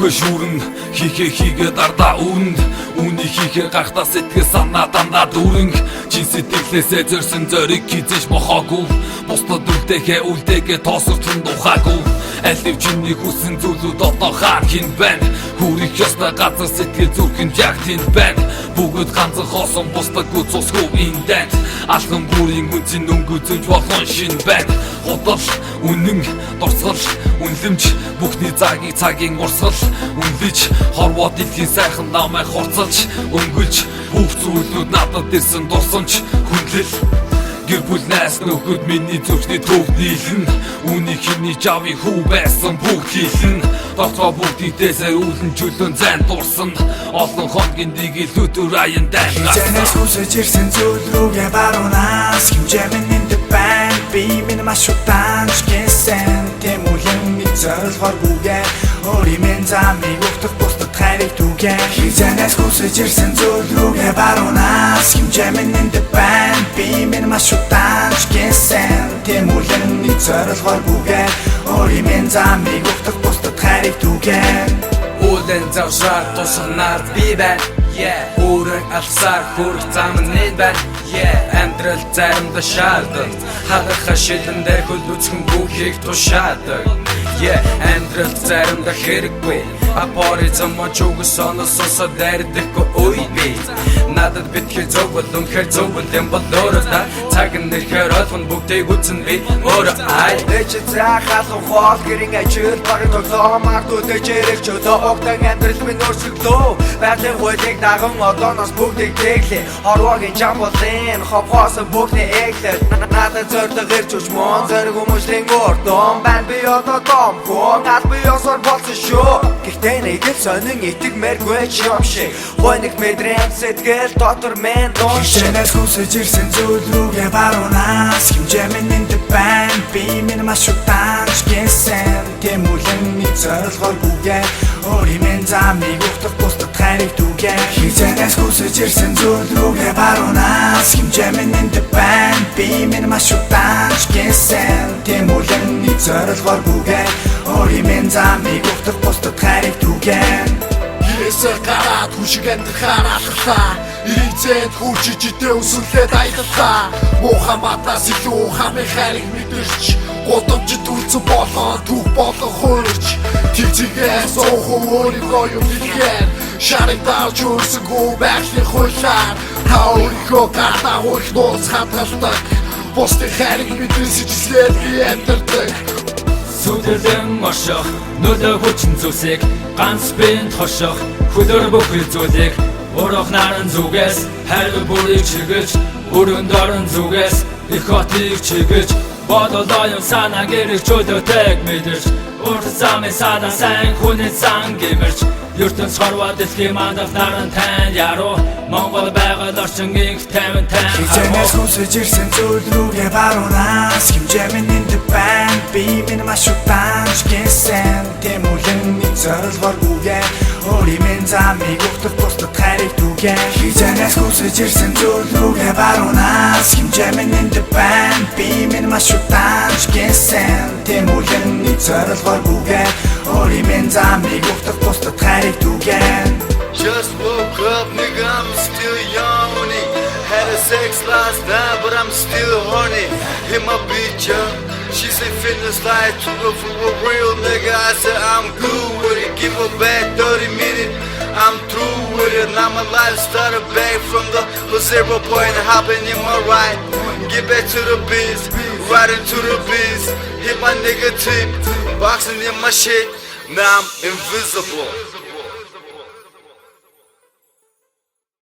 Үгүй шүүрэн хийхээ дардаа үүнд Үүний хийхээ гахтаа сэтгэл санаа дандаа дүүрэн Чин сэтгэлээсээ зорьсон зориг хизээж мохоогүй Бусдад үлдээгээ тоосорчон духаагүй Алив чиний хүссэн зүйлүүд одоо хаар хин байна Хүрэх ёстой газар сэтгэл зүрхэнд яг тэнд байна Бүгд ганцхан хоосон бусдаггүй цусгүй эндэн Алхам бүрийн үнцэн өнгөцөж болгон шин байна Худал, үнэн, дурсгал, үнлэмж Бүхний цагийн урсгал Үнлэж, хорвоо дэлхийн сайхан намайг хурцалж Өнгөлж, бүх зүйлүүд надад ирсэн дурсамж Хүнлэл Гэр бүл найс нөхөд миний зүрхний төв нийлэн Үүнийг хиний жавын хүү байсан бүгд хийлэн Доцоо бүгдийдээсээ үүлэн чөлөн зайн дурсан Олон хоногийн дигил өдөр аян дайнаас Хизэнээс хүсэж ирсэн зүйл рүүгээ баруунаас Хэмжээ минь байна би минь маш удаан ч гэсэн Тэмүүлэн нэг зорилгооргүйгээ Өөрийн замыг өгдөх бусдад хайрыг түгэн Хизэнээс хүсэж ирсэн зүйл рүүгээ баруунаас Хэмжээ минь байна би минь маш удаан ч гэсэн Тэмүүлэн нэг зорилгооргүйгээ Өөрийн замыг өгдөх бусдад хайрыг түгэн Уулын завшаар тусгнаар би байна Өөрөг алсаар хүрэх зам нэг байна Амьдрал заримдаа шаадаг Хадахаа шилэн дээр хөл үзхэн бүхийг тушаадаг Амьдрал заримдаа хэрэггүй Апори замаач угс онососо дайрдэхгүй ой би Надад битгий зөв бол үнэхээр зөв бол юм бол өөрөө та Цаг нэрхээр ойлгон бүгдийг үзэн би өөрөө ай Дэч заахал ухаал гэрийн ажил багт оглоо Мартууд дэжэрэг чөдөө огтан амьдрал минь өрсөлдөө Байгалийн хуулийг даган одооноос бүгдийг тэглээ Хорвоогийн жам болын хопхоосон бүгдний эглээ Надад зордог ирч учмон зэрэг хүмүүсийн гордон Байн би одоо домхон Над би осор болсон шүү Гэхдээ нэг л сонин итэг мэргүй ч юм шиг Хойныг мэдрэн сэтгэл дотор мен дон Хизэнээс хүсэж ирсэн зүйл рүүгээ баруунаас Хэмжээ минь байна би минь маш удаан ч гэсэн Тэмүүлэн нэг зорилгооргүйгээ Өөрийн замыг өгдөх бусдад хайрыг түгэн Хизэнээс хүсэж ирсэн зүйл рүүгээ баруунаас Хэмжээ минь байна би минь маш удаан ч гэсэн Тэмүүлэн нэг зорилгооргүйгээ Өөрийн замыг өгдөх бусдад хайрыг түгэн Ирээсээ гараад хүшиг амьдрахаар алхлаа Ирээцэд хүчиж идэ өсөлээд аяллаа Мухаммадаас илүү хамын хайрыг мэдэрч Годомжид үлцэн болгон түүх болон хуурч Тэгцгээс уухан өөрийгөө юм хэлгээр Шарыг давж өрсөнгөө байхлын хуйлаар Та өөрийгөө гартаа хурх нууц хатгалдаг Бусдын хайрыг мэдэрс ижислээд би амьдардаг Сүдэлэн оршох, нөлөө хүчин зүйлсийг ганц бинд хошох Хөлөр бүхэл зүйлийг урах наран зүгээс Хайр бүрийг чиглэж, өрөөнд орон зүгээс Их хотыг чиглэж, бодолоо юм санаа гэрэг чөлөөтэйг мэдэрч Урт замын санаа сайн хүний сан гэмэрч ертөнц хорвоо дэлхийн мандах наран тань яруу Монгол байгаль орчин их тайван тань Хизэнээс хүсэж ирсэн зүйл рүүгээ баруунаас Хэмжээ минь байна би минь маш удаан ч гэсэн Тэмүүлэн нэг зорилгооргүйгээ Өөрийн замыг өгдөх бусдад хайрыг түгэн Хизэнээс хүсэж ирсэн зүйл рүүгээ баруунаас Хэмжээ минь байна би минь маш удаан ч гэсэн Тэмүүлэн нэг зорилгооргүйгээ Өөрийн замыг өгдөх бусдад хайрыг түгэн Just woke up, nigga, I'm still yawning. Had a sex last night, but I'm still horny. Hit my bitch up, she said fitness like to look for a real nigga. I said I'm good with it, give her back 30 minutes. I'm through with it, now my life started back from the 0 point, hopping in my ride. Get back to the biz, right into the biz. Hit my nigga tip, boxing in my shit, now I'm invisible.